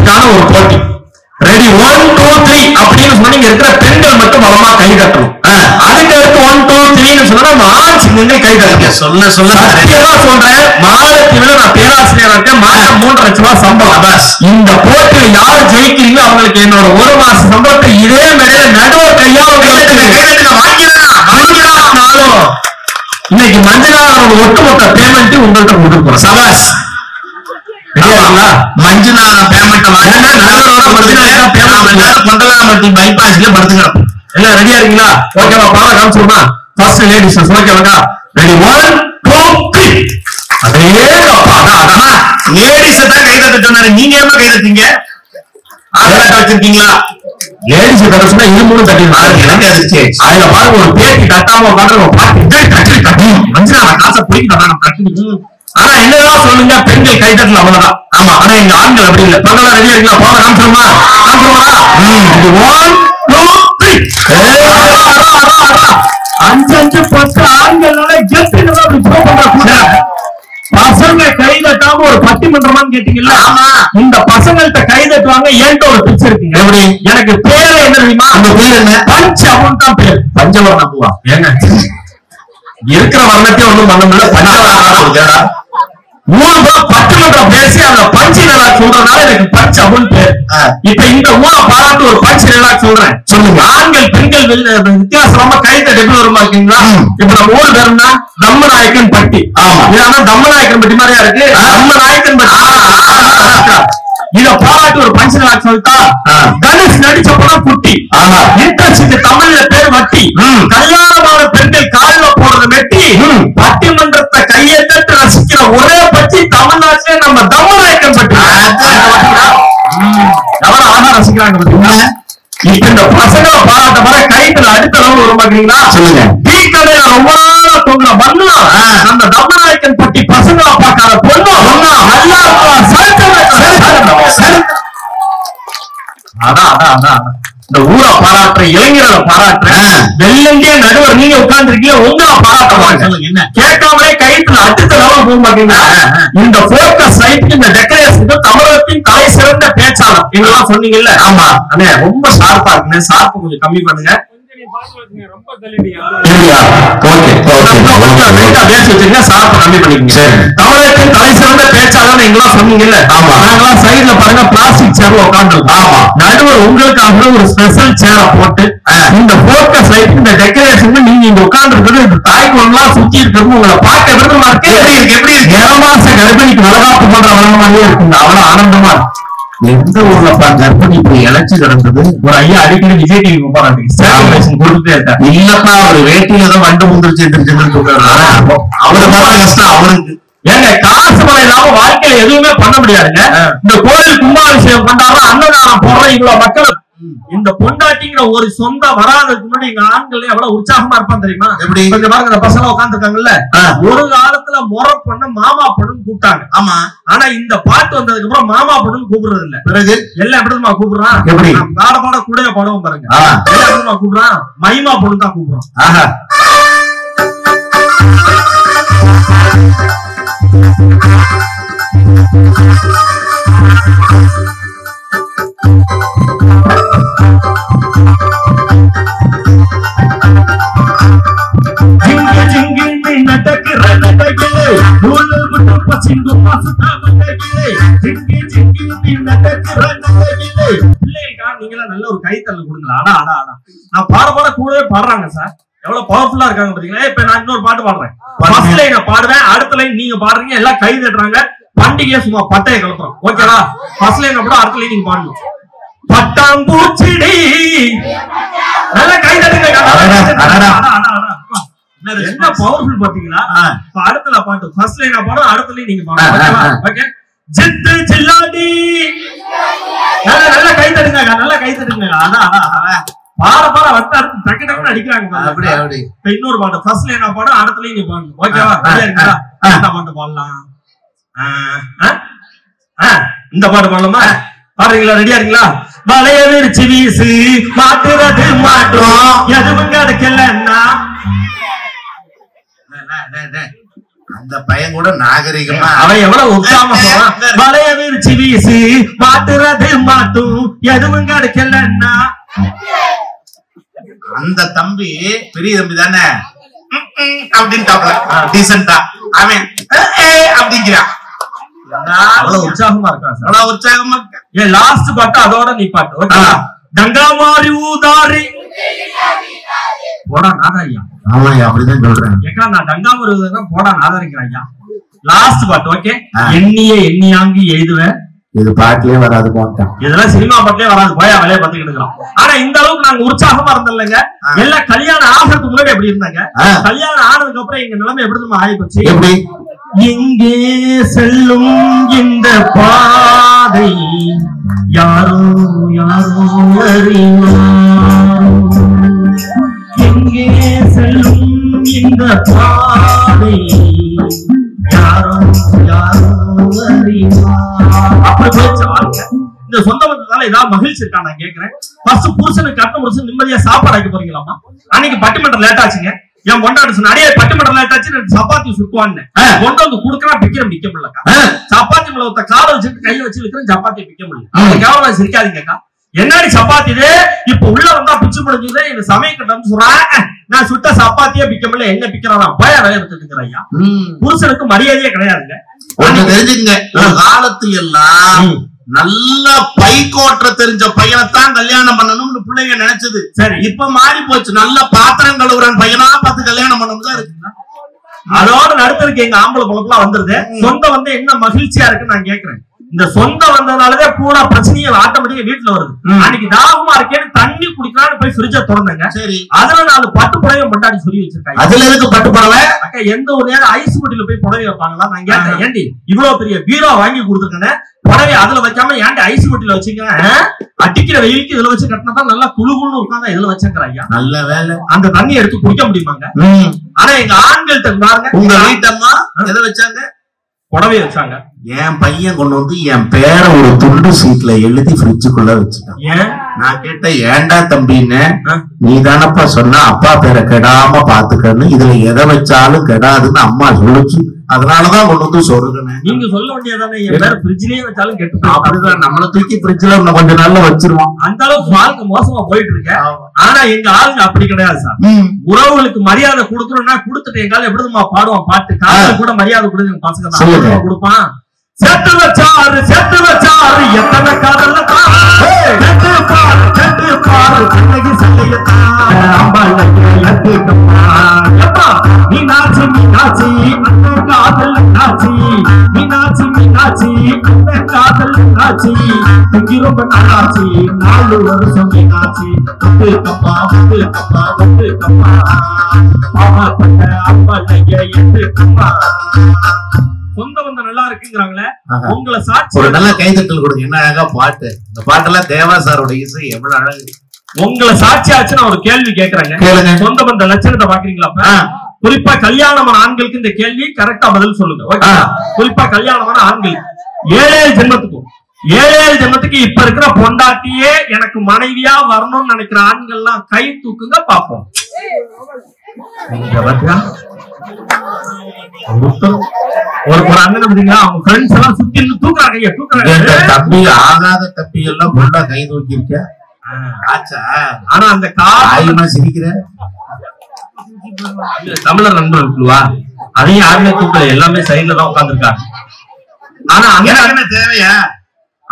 பெண்களுக்கான ஒரு போட்டி. ரெடி 1 2 3 அப்படின்னு சொன்னீங்க இருக்கிற பெண்கள் மட்டும் பலமா கை தட்டணும். அதுக்கு அடுத்து 1 2 3 சொன்னா நம்ம ஆண் சிங்கங்கள் கை தட்டுங்க. சொல்ல சத்தியமா சொல்றேன், மாலத்தீவுல நான் பேராசிரியர் இருக்கேன். மாதம் 3 லட்சம் ரூபாய் சம்பளம். இந்த போட்டியில் யாரு ஜெயிக்கிறீங்களோ அவங்களுக்கு என்னோட 1 மாச சம்பளத்தை இதே மேடையில நடுவர் கையால வாங்கினாலும் இன்னைக்கு மஞ்சளாரோட ஒட்டுமொத்த பேமெண்ட் உங்கள்கிட்ட கொடுக்குறோம். சபாஸ். மஞ்சுநாத பேமெண்ட் கொண்டலாமட்டி பைபாஸ்ல படுத்துக்கிறோம். எல்லாம் ரெடியா இருக்கீங்களா? ஓகேவா? பாவா காமிச்சிருமா? ஃபர்ஸ்ட் லேடிஸ் ஓகேவாங்க? ரெடி 1 2 3. அதே லேடிஸ் தான் கை தட்ட சொன்னாரு. நீங்க ஏமா கை தட்டீங்க? ஆதார் வச்சிருக்கீங்களா? லேடிஸ் தரச்சுனா இது மூணு தட்டிடுவாங்க. அதுல பாருங்க ஒரு பேட்டி கட்டாம பாட்டு மஞ்சள் காசை பிடிக்கிட்டாங்க கட்டி. ஆனா என்னதான் சொல்லுங்க, பெண்கள் கை தட்டல அவ்வளவுதான். ஆமா, ஆனா எங்க ஆண்கள் அப்படி இல்லை. பரவாயில்ல, ரெடியா இருக்கீங்களா? போக காமிச்சிருமா? காமிச்சிருமா? 1 2 3. 5 10 ஆண்கள்னால கெத்துன்னு அப்படி ப்ரோ பண்ற பசங்க கை தட்டாம ஒரு பட்டிமன்றமான்னு கேட்டீங்கல்ல? ஆமா. இந்த பசங்கள்ட்ட கை தட்டுவாங்க. என்கிட்ட ஒரு பிக்சர் இருக்குங்க. எப்படி? எனக்கு பேரு என்ன தெரியுமா? அந்த பேர் என்ன? பஞ்ச அவன் தான் பேர். பஞ்சவர்ண பூவா? ஏங்க இருக்கிற வர்ணத்தையும் ஒண்ணும் பண்ண முடியல. பஞ்சவர்ணா பட்டிமன்றம் பேசி அந்த பஞ்சு நிலா சொல்றதுனால எனக்கு பஞ்ச அவன் பேர். இப்ப இந்த ஊரை பாராட்டு ஒரு பஞ்சு நிலா சொல்றேன். சொல்லுங்க. ஆண்கள் பெண்கள் வித்தியாசமா கை தட்டு எப்படி வருமா இருக்கீங்களா? இப்ப நம்ம ஊர் பேருன்னா தம்மநாயக்கன் பட்டி. ஆமா, இதனால தம்மநாயக்கன் பட்டி மாதிரியா இருக்கு. தம்மநாயக்கன் பட்டி இத பாராட்டு ஒரு பஞ்சு நிலா சொல்லிட்டா. தனுஷ் நடிச்ச படம் குட்டி. இன்ட்ரெஸ்ட் தமிழ்ல பேர் வட்டி. கல்யாணமான பெண்கள் காலில் போடுறது வெட்டி. பட்டிமன்றத்தை கையை தட்டு ரசிக்கிற ஒரே பற்றி தமிழ்நாட்டிலே நம்ம தம்மநாயக்கன் பட்டி. எவ்வளவு ஆனா ரசிக்கிறாங்க பாத்தீங்களா? இப்ப இந்த பசங்களை பாராட்ட வர கைத்துல அடுத்த அளவு உருவாக்குறீங்களா? சொல்லுங்க. டீ கடையில ரொம்ப நாளா தோங்குற மண்ணா அந்த தம்மநாயக்கன் பட்டி பசங்களை பார்க்காத பொண்ணு நல்லா இந்த ஊரை பாராட்டுற இளைஞர்களை பாராட்டுற வெள்ளண்டிய நடுவர் நீங்க உட்கார்ந்து இருக்கீங்க. உங்களை பாராட்டுவாங்க. என்ன கேட்காமலே கைத்துல அடுத்த லெவல் போக மாட்டீங்க. இந்த போக்கஸ் லைட் இந்த டெக்கரேஷன் தமிழகத்தின் தலை சிறந்த பேச்சாளர் இதெல்லாம் சொன்னீங்கல்ல? ஆமா அண்ணே, ரொம்ப ஷார்ப்பா இருக்குங்க. ஷார்ப்பு கொஞ்சம் கம்மி பண்ணுங்க. தமிழகத்தின் தலை சிறந்த பேச்சாளர் எங்கெல்லாம் சொன்னீங்கல்ல? ஆமா. நாங்கெல்லாம் சைட்ல பாருங்க பிளாஸ்டிக் சேர்ல உட்காந்துருக்கோம். ஆமா. நடுவர் உங்களுக்காக ஒரு ஸ்பெஷல் சேரை போட்டு இந்த போக்கஸ் லைட் இந்த டெக்கரேஷன் நீங்க இங்க உட்கார்ந்து இருக்கிறது தாய்க்குள்ளலாம் சுத்தி இருக்கிறது உங்களை பார்க்க விருப்பமா இருக்கு. எப்படி இருக்கு? 7 மாச கர்ப்பிணிக்கு வளகாப்பு பண்ற வளமாதிரியே இருக்குங்க. அவ்வளவு ஆனந்தமா இருக்கு. எந்த ஊர்ல கர்ப்பிணி இப்படி இழைச்சு கிடந்தது? ஒரு ஐயா அடிக்கடி விஜய் டிவி கொடுத்துட்டே இருக்காரு. இல்லப்பா ஒரு வேட்டியில தான் வண்டு முந்திரிச்சு அவரு மாதிரி கஷ்டம் அவருக்கு. ஏங்க காசு பணம் இல்லாம வாழ்க்கையில எதுவுமே பண்ண முடியாதுங்க. இந்த கோயில் கும்பாபிஷேகம் பண்றாங்க, அன்னதானம் போடுற இவ்வளவு மக்கள் இந்த பொண்டாட்டிங்கிற ஒரு சொந்த வராதுக்கு முன்னாடி எங்க ஆண்கள் எவ்வளவு உற்சாகமா இருப்பான் தெரியுமா? எப்படி? கொஞ்சம் பாருங்க, இந்த பசங்க உட்காந்துருக்காங்கல்ல, ஒரு காலத்துல முறை பண்ண மாமா பொண்ணுன்னு கூப்பிட்டாங்க. ஆமா. ஆனா இந்த பாட்டு வந்ததுக்கு அப்புறம் மாமா பொண்ணுன்னு கூப்பிடுறது இல்ல. பிறகு எல்லாம் எப்படிமா கூப்பிடுறான்? எப்படி? பாட பாட கூட பாடவும் பாருங்க. எல்லாம் எப்படிமா கூப்பிடுறான்? மைமா பொண்ணு தான் கூப்பிடுறான். ஆஹா. நீங்களா நல்ல ஒரு கைத்தல்ல கொடுங்களா? நான் பாட பாட கூடவே பாடுறாங்க சார். எவ்வளவு பவர்ஃபுல்லா இருக்காங்க பாத்தீங்களா? இப்ப நான் இன்னொரு பாட்டு பாடுறேன். ஃபர்ஸ்ட் லைன் நான் பாடுவேன், அடுத்த லைன் நீங்க பாடுறீங்க. எல்லாம் கை தட்டுறாங்க. பண்டிகையை சும்மா பட்டையை கலப்புறோம். ஓகேவா? ஃபர்ஸ்ட் லைன் கூட அடுத்த லைன் நீங்க பாடணும். பட்டாம்பூச்சிடி நல்ல கை தட்டுங்க. என்ன பவர்ஃபுல் பாத்தீங்களா? அடுத்த பாட்டு ஃபர்ஸ்ட் லைன் பாடும், அடுத்த லைன் நீங்க பாடணும். ஓகே? ஜித்து ஜில்லாடி நல்ல கை தட்டுங்க. நல்ல கை தட்டுங்க. பாட பாட வட்ட அடுத்து டக்கு டக்குன்னு அடிக்கிறாங்க. அப்படி அப்படி. இன்னொரு பாட்டு ஃபர்ஸ்ட் லைன் பாடும், அடுத்த லைன் நீ பாடணும். ஓகேவா? இந்த பாட்டு பாடலாம். இந்த பாட்டு பாடலாமா? பாடுறீங்களா? ரெடியா இருக்கீங்களா? வளைய விரிச்சு வீசு மாட்டுறது மாட்டோம் எதுவும் கிடைக்கலன்னா. அந்த பையன் கூட நாகரிகமா அவன் எவ்வளவு உற்சாகமா சொல்றான். வளைய விரிச்சு வீசு மாட்டுறது மட்டும் எதுவும் கிடைக்கலன்னா அந்த தம்பி பெரிய தம்பி தானே அப்படின்னு டீசெண்டா அவன் அப்படிங்கிறான். அவ்வளவு உற்சாகமா இருக்கான் சார். அவ்வளவு உற்சாகமா இருக்கா. ஏன் லாஸ்ட் பாட்டு அதோட நீ பாட்டு கங்காமாரி ஊதாரி போடா நாதாரியா. ஆமா அப்படிதான் சொல்றேன். ஏக்கா நான் கங்காமாரி ஊதாரி போடா நாதாரிக்கிறேன் ஐயா. லாஸ்ட் பாட்டு ஓகே. எண்ணிய எண்ணியாங்கி எழுதுவேன். இது பாட்டிலே வராது போட்டேன். இதெல்லாம் சினிமா பாட்டிலே வராது. போயா வேலையை பார்த்துக்கிட்டு இருக்கிறோம். ஆனா இந்த அளவுக்கு நாங்க உற்சாகமா இருந்தோம்லங்க. எல்லாம் கல்யாணம் ஆகிறதுக்கு முன்னாடி எப்படி இருந்தாங்க, கல்யாணம் ஆனதுக்கு அப்புறம் எங்க நிலைமை எப்படி நம்ம ஆகி போச்சு. எப்படி எங்கே செல்லும் இந்த பாதை யாரோ யாரோ அறிவார். எங்கே செல்லும் இந்த பாதை யாரோ யாரோ அறிவார். அப்படி போயிடுச்சு வாழ்க்கை. இந்த சொந்த பந்தத்தால ஏதாவது மகிழ்ச்சி இருக்கா நான் கேட்கிறேன். ஃபர்ஸ்ட் புருஷனுக்கு கட்ட புருஷன் நிம்மதியா சாப்பாடு ஆக்கி போறீங்களாமா? அன்னைக்கு பட்டிமன்றம் லேட் ஆச்சுங்க. என் பொண்டாட்டி சொன்ன அடியே பட்டிமன்றம் லேட் ஆச்சு, சப்பாத்தி சுட்டுவான்னு கொண்டு வந்து குடுக்கறா. பிக்கிறேன் பிக்க முடியலக்கா. சப்பாத்தி மேல ஒருத்த காலை வச்சுட்டு கையை வச்சு இருக்கிறேன், சப்பாத்தியை பிக்க முடியல. கேவலம் சிரிக்காதீங்கக்கா. என்னடி சப்பாத்தி இது இப்ப உள்ள வந்தா பிச்சு முடிஞ்சது. இந்த சமயக்கட்டம் சொல்றாங்க நான் சுட்ட சப்பாத்தியே பிக்க முடியல, என்ன பிக்கிறான் போயா வேலையை எடுத்துக்கிற ஐயா. புருஷனுக்கு மரியாதையே கிடையாதுங்க. தெரிஞ்சுங்க காலத்துல எல்லாம் நல்ல பைக்கோட்ட தெரிஞ்ச பையனைத்தான் கல்யாணம் பண்ணணும்னு பிள்ளைங்க நினைச்சது. சரி இப்ப மாறி போச்சு. நல்ல பாத்திரம் கழுவுறான் பையனா பார்த்து கல்யாணம் பண்ணணும் தான் இருக்குங்க. அதோட நடுத்தருக்கு எங்க ஆம்பளை பொழப்புலாம் வந்துருது. சொந்த வந்து என்ன மகிழ்ச்சியா இருக்குன்னு நான் கேக்குறேன். இந்த சொந்த வந்ததுனாலதான் பூரா பிரச்சனைகள் ஆட்டோமேட்டிக்கா வீட்டுல வருது. அன்னைக்கு தாகமா இருக்கேன்னு தண்ணி குடிக்கலான்னு போய் ஃப்ரிட்ஜ திறந்தங்க. சரி அதுல 4 பட்டு புடவை முன்னாடி சொல்லி வச்சிருக்காங்க. அதுல இருக்கு பட்டு புடவை. அக்கா எந்த ஒரு நேரம் ஐஸ் முட்டில போய் புடவை வைப்பாங்களா? நான் கேட்டேன் ஏண்டி இவ்வளவு பெரிய பீரோ வாங்கி கொடுத்துருக்கேன், புடவை அதுல வைக்காம ஏன்டி ஐஸ் முட்டில வச்சுக்க? அடிக்கிற வெயிலுக்கு இதுல வச்சு கட்டினாதான் நல்லா குழுகுன்னு உட்காந்தா இதுல வச்சுக்கிறாங்க. நல்ல வேலை. அந்த தண்ணி எடுத்து குடிக்க முடியுமாங்க? ஆனா எங்க ஆண்கள்ட்ட பாருங்க, உங்க வீட்டம்மா எதை வச்சாங்க? புடவை வச்சாங்க. என் பையன் கொண்டு வந்து என் பேரை ஒரு துண்டு சீட்ல எழுதி ஃப்ரிட்ஜுக்குள்ள வச்சுட்டான். ஏன் நான் கேட்ட ஏண்டா தம்பின்னு, நீ தானப்பா சொன்ன அப்பா பேரை கெடாம பாத்துக்கன்னு, இதுல எதை வச்சாலும் கெடாதுன்னு அம்மா சொல்லுச்சு, அதனாலதான் கொண்டு வந்து சொருகனேன். நீங்க சொல்ல வேண்டியதானே என் பேரை ஃப்ரிட்ஜ்லயே வச்சாலும் கெட்டு. அப்படிதான் நம்மளை தூக்கி ஃப்ரிட்ஜ்ல இன்னும் கொஞ்ச நாள்ல வச்சிருவோம். அந்த அளவுக்கு வாழ்க்கை மோசமா போயிட்டு இருக்கு. ஆனா எங்க ஆளுங்க அப்படி கிடையாது சார். உறவுகளுக்கு மரியாதை கொடுக்கணும்னா கொடுத்துட்டு எங்கால எப்படிமா பாடுவான் பாட்டு. காலையில கூட மரியாதை கொடுங்க பசங்க தான் கொடுப்பான். செத்து வச்சாரு எத்தனை காதல்ல செத்து பாரு கண்ணகி மீனாட்சி மீனாட்சி அந்த காதல் நாச்சி. மீனாட்சி மீனாட்சி அந்த காதல் நாச்சி. இங்க ரொம்ப நாளாச்சு 4 வருஷம் மீனாட்சி. வந்து கப்பா வந்து கப்பா வந்து கப்பா பாவப்பட்ட அம்பாளைய எட்டு கப்பா. சொந்த பந்த நல்லா இருக்குங்கிறாங்களே, உங்களை சாட்சி ஒரு நல்ல கைதட்டல் கொடுங்க. என்ன அழகா பாட்டு. இந்த பாட்டெல்லாம் தேவா சாரோட இசை எவ்வளவு அழகு. உங்களை சாட்சி ஆச்சு நான் ஒரு கேள்வி கேட்கறேங்க. சொந்த பந்த லட்சணத்தை பாக்குறீங்களா? குறிப்பா கல்யாணமான ஆண்களுக்கு இந்த கேள்வி கரெக்டா பதில் சொல்லுங்க. குறிப்பா கல்யாணமான ஆண்கள் 7 ஜென்மத்துக்கு இப்ப இருக்கிற பொண்டாட்டியே எனக்கு மனைவியா வரணும்னு நினைக்கிற ஆண்கள்லாம் கை தூக்குங்க பாப்போம். ஒரு அண்ணன் பாத்தீங்களா, அவங்க ஃப்ரெண்ட்ஸ் எல்லாம் சுத்தி தூக்குறாங்க. தம்பி ஆகாத தப்பி எல்லாம் பொண்டா கை தூக்கி இருக்க. ஆனா அந்த காயமா சிரிக்கிற தமிழர் நண்பர்களுவா அதையும் யாருமே தூக்கல, எல்லாமே சைட்ல தான் உட்கார்ந்துருக்காங்க. ஆனா அங்க தேவையா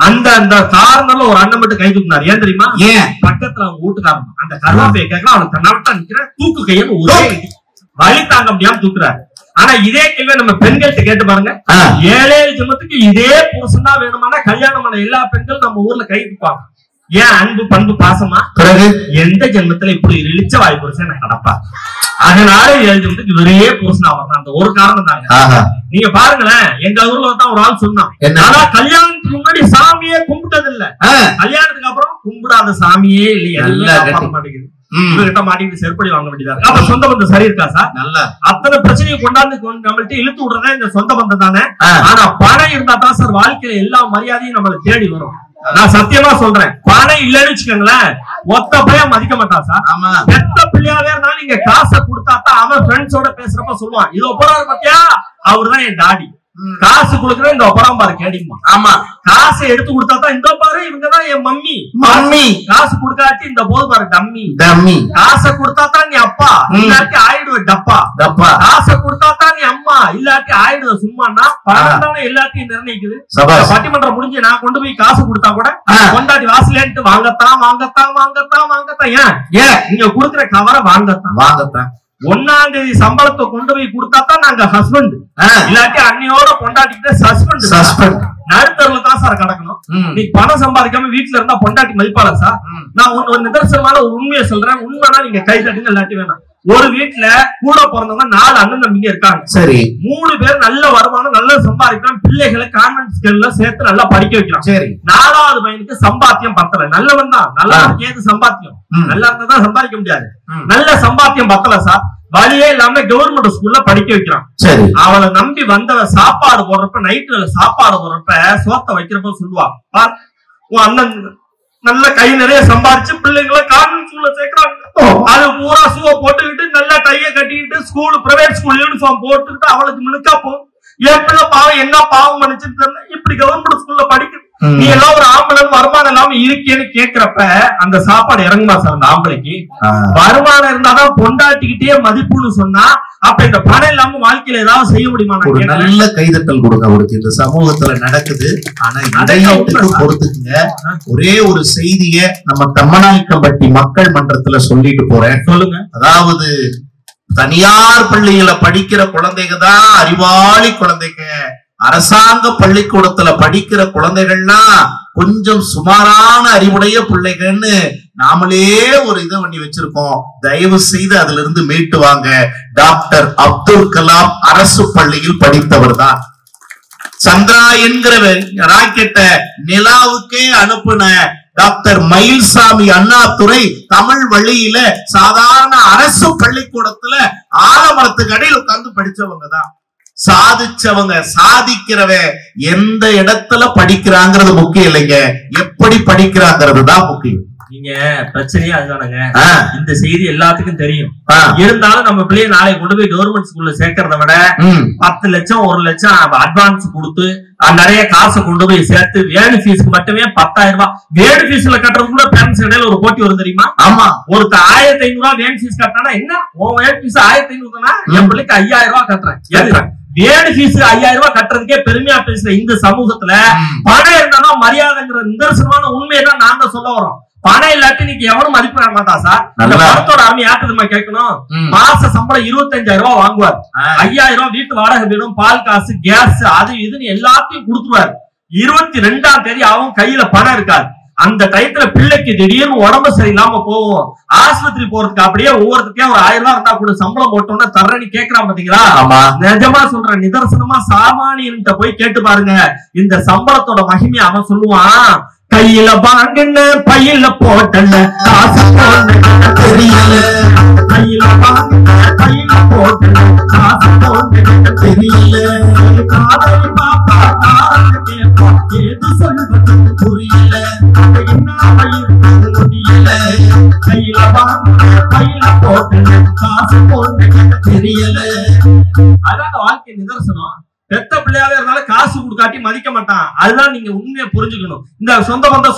அந்த அந்த காரணம் ஒரு அண்ணன் மட்டும் கை தூக்குனாரு. ஏன் தெரியுமா? ஏன் பக்கத்துல அவங்க வீட்டுக்காரன் அந்த கருவாப்பையை கேட்கலாம், அவனுக்கு தன்னாட்டா நிக்கிற தூக்கு கையன்னு ஒரே வழி தாங்க முடியாம தூக்குறாரு. ஆனா இதே கேள்வி நம்ம பெண்கள்கிட்ட கேட்டு பாருங்க. 7 ஜென்மத்துக்கு இதே புருஷன் தான் வேணுமானா கல்யாணமான எல்லா பெண்கள் நம்ம ஊர்ல கை தூப்பாங்க. ஏன் அன்பு பண்பு பாசமா? பிறகு எந்த ஜென்மத்துல இப்படி இழிச்ச வாய் புருஷன் நான் கடப்பா. அதனால 7 ஜென்மத்துக்கு ஒரே புருஷன் அவன். அந்த ஒரு காரணம் தாங்க. நீங்க பாருங்களேன், எங்க ஊர்ல தான் ஒரு ஆள் சொன்னான், ஆனா கல்யாணத்துக்கு முன்னாடி சாமியே கும்பிட்டது இல்ல, கல்யாணத்துக்கு அப்புறம் கும்பிடாத சாமியே இல்லையா மாட்டேங்குது. இவர்கிட்ட மாட்டிட்டு செருப்படி வாங்க வேண்டியதா. அப்ப சொந்த பந்தம் சரி இருக்கா சார்? நல்ல அத்தனை பிரச்சனையை கொண்டாந்து நம்மள்ட்ட இழுத்து விடுறதா இந்த சொந்த பந்தம் தானே. ஆனா பணம் இருந்தா தான் சார் வாழ்க்கையில எல்லா மரியாதையும் நம்மளை தேடி வரும். நான் சத்தியமா சொல்றேன், பணம் இல்லன்னு வச்சுக்கோங்களேன் ஒத்த பையன் மதிக்க மாட்டான் சார். ஆமா, எத்த பிள்ளையாவே இருந்தாலும் நீங்க காசை கொடுத்தா தான் அவன் ஃப்ரெண்ட்ஸோட பேசுறப்ப சொல்லுவான், இதோ போறாரு பாத்தியா அவருதான் என் டாடி. காசு கொடுக்குற இந்த ஒப்பரம் பாரு கேடிமா. ஆமா, காசை எடுத்து கொடுத்தா தான் இந்த பாரு இவங்கதான் என் மம்மி மம்மி. காசு கொடுக்காட்டி இந்த போது பாரு டம்மி டம்மி. காசை கொடுத்தா தான் நீ அப்பா, இல்லாட்டி ஆயிடுவ டப்பா டப்பா. காசை கொடுத்தா தான் நீ அம்மா, இல்லாட்டி ஆயிடுவ சும்மானா. பணம் தானே எல்லாத்தையும் நிர்ணயிக்குது. பட்டிமன்றம் முடிஞ்சு நான் கொண்டு போய் காசு கொடுத்தா கூட கொண்டாடி வாசலேன்ட்டு வாங்கத்தான் வாங்கத்தான் வாங்கத்தான் வாங்கத்தான். ஏன் நீங்க கொடுக்குற கவரை வாங்கத்தான் வாங்கத்தான். 1ஆம் தேதி சம்பளத்தை கொண்டு போய் கொடுத்தா தான் நாங்க ஹஸ்பண்ட், இல்லாட்டி அன்னையோட பொண்டாட்டிக்கிட்ட சஸ்பெண்ட் சஸ்பெண்ட். நடுத்தருல தான் சார் கிடக்கணும். நீ பணம் சம்பாதிக்காம வீட்டுல இருந்தா பொண்டாட்டி மதிப்பாள சார். நான் ஒரு நிதர்சனமான ஒரு உண்மையை சொல்றேன். உண்மைனா நீங்க கை தட்டுங்க, இல்லாட்டி வேணாம். ஒரு வீட்டுல கூட பிறந்தவங்க 4 அண்ணன் தம்பிங்க இருக்காங்க. சரி, 3 பேர் நல்ல வருமானம், நல்ல சம்பாதிக்கிறான். பிள்ளைகளை கான்வென்ட் ஸ்கூல்ல சேர்த்து நல்லா படிக்க வைக்கிறான். சரி, 4வது பையனுக்கு சம்பாத்தியம் பத்தல. நல்லவன் தான், நல்லவனுக்கு ஏது சம்பாத்தியம்? நல்லா இருந்தா தான் சம்பாதிக்க முடியாது. நல்ல சம்பாத்தியம் பத்தல சார். வழியே இல்லாம கவர்மெண்ட் ஸ்கூல்ல படிக்க வைக்கிறான். சரி, அவளை நம்பி வந்தவ சாப்பாடு போடுறப்ப, நைட்ல சாப்பாடு போடுறப்ப சோத்த வைக்கிறப்ப சொல்லுவா, உன் அண்ணன் நல்ல கை நிறைய சம்பாரிச்சு பிள்ளைங்களை கான்வென்ட் ஸ்கூல்ல சேர்க்கிறாங்க. அது பூரா ஷூவை போட்டுக்கிட்டு நல்லா டைய கட்டிக்கிட்டு ஸ்கூல் பிரைவேட் ஸ்கூல் யூனிஃபார்ம் போட்டுக்கிட்டு அவளுக்கு மினுக்கா போகும். என் பிள்ளை பாவம் என்ன பாவம் பண்ணிச்சுன்னு தெரியல, இப்படி கவர்மெண்ட் ஸ்கூல்ல படிக்குது. நீ எல்லாம் ஒரு ஆம்பளை வருமானம் இல்லாம இருக்கேன்னு கேக்குறப்ப அந்த சாப்பாடு இறங்குமா சார்? அந்த ஆம்பளைக்கு வருமானம் இருந்தாதான் பொண்டாட்டிக்கிட்டே மதிப்புன்னு சொன்னா, அப்ப இந்த பணம் இல்லாம வாழ்க்கையில ஏதாவது செய்ய முடியுமா? நல்ல கைதட்டல் கொடுங்க அவருக்கு. இந்த சமூகத்துல நடக்குது. ஆனா இதையத்துக்கு பொறுத்துக்குங்க. ஒரே ஒரு செய்திய நம்ம தம்மநாயக்கம்பட்டி மக்கள் மன்றத்துல சொல்லிட்டு போறேன். சொல்லுங்க. அதாவது தனியார் பள்ளியில படிக்கிற குழந்தைங்க தான் அறிவாளி குழந்தைங்க. அரசாங்க பள்ளிக்கூடத்துல படிக்கிற குழந்தைகள்னா கொஞ்சம் சுமாரான அறிவுடைய பிள்ளைகள்னு நாமளே ஒரு இதை பண்ணி வச்சிருக்கோம். தயவு செய்து அதுல இருந்து மீட்டு வாங்க. டாக்டர் அப்துல் கலாம் அரசு பள்ளியில் படித்தவர் தான். சந்திரா என்கிற ராக்கெட்டை நிலாவுக்கே அனுப்புன டாக்டர் மயில்சாமி அண்ணாதுரை தமிழ் வழியில சாதாரண அரசு பள்ளிக்கூடத்துல ஆலமரத்துக்கு அடியில் உட்கார்ந்து படிச்சவங்க தான். சாதிச்சவங்க, சாதிக்கிறவ எந்த இடத்துல படிக்கிறாங்கிறது முக்கியம் இல்லைங்க, எப்படி படிக்கிறாங்கிறது தான் முக்கியம். நீங்க பிரச்சனையே அதுதானங்க. இந்த செய்தி எல்லாத்துக்கும் தெரியும். இருந்தாலும் நம்ம பிள்ளைய நாளைக்கு கொண்டு போய் கவர்மெண்ட் ஸ்கூல்ல சேர்க்கறத விட 10 லட்சம் 1 லட்சம் அட்வான்ஸ் கொடுத்து நிறைய காசு கொண்டு போய் சேர்த்து வேடு ஃபீஸ்க்கு மட்டுமே 10,000 ரூபாய். வேடு ஃபீஸ்ல கட்டுறது கூட பேரண்ட்ஸ் இடையில ஒரு போட்டி வரும் தெரியுமா? ஆமா, ஒருத்தர் 1500 ரூபாய் வேடு ஃபீஸ் கட்டினா என்ன, உன் வேடு ஃபீஸ் 1500 தானா, என் பிள்ளைக்கு 5000 ரூபாய் கட்டுறேன். வேடு ஃபீஸ் 5000 ரூபாய் கட்டுறதுக்கே பெருமையா பேசுற இந்த சமூகத்துல பணம் இருந்தாதான் மரியாதைங்கிற நிதர்சனமான உண்மையை தான் நாங்க சொல்ல வரோம். பணம் இல்லாட்டி நீங்க எவனும் மதிப்பிட மாட்டா சார். அந்த பணத்தோட அருமை யாருக்குதுமா கேட்கணும்? மாச சம்பளம் 25,000 ரூபாய் வாங்குவார். 5000 ரூபாய் வீட்டு வாடகை வேணும், பால் காசு, கேஸ், அது இதுன்னு எல்லாத்தையும் கொடுத்துருவாரு. 22ஆம் தேதி அவன் கையில பணம் இருக்காது. அந்த டயத்துல பிள்ளைக்கு திடீர்னு உடம்பு சரியில்லாம போவோம், ஆஸ்பத்திரி போறதுக்கு அப்படியே ஒவ்வொருத்தையும் ஒரு 1000 ரூபாய் இருந்தா கூட சம்பளம் போட்டோம்னா தர்றன்னு கேக்குறான் பாத்தீங்களா? நிஜமா சொல்றேன், நிதர்சனமா சாமானியன்ட்ட போய் கேட்டு பாருங்க. இந்த சம்பளத்தோட மகிமை அவன் சொல்லுவான். கையில வாங்கின பையில போட்டன காசு போன தெரியல, கையில வாங்கின பையில போட்டன காசு போன தெரியல, காதலி பாப்பா காதல் கேப்பா ஏது சொல்வது புரியல, என்ன முடியல, கையில வாங்கின பையில போட்டன காசு போன தெரியல. அதான் வாழ்க்கை நிதர்சனம். பெத்த பிள்ளையாவே இருந்தாலும் காசு கொடுக்காட்டி மதிக்க மாட்டான். அதுதான் நீங்க உண்மையை புரிஞ்சுக்கணும். இந்த சொந்த பந்தம்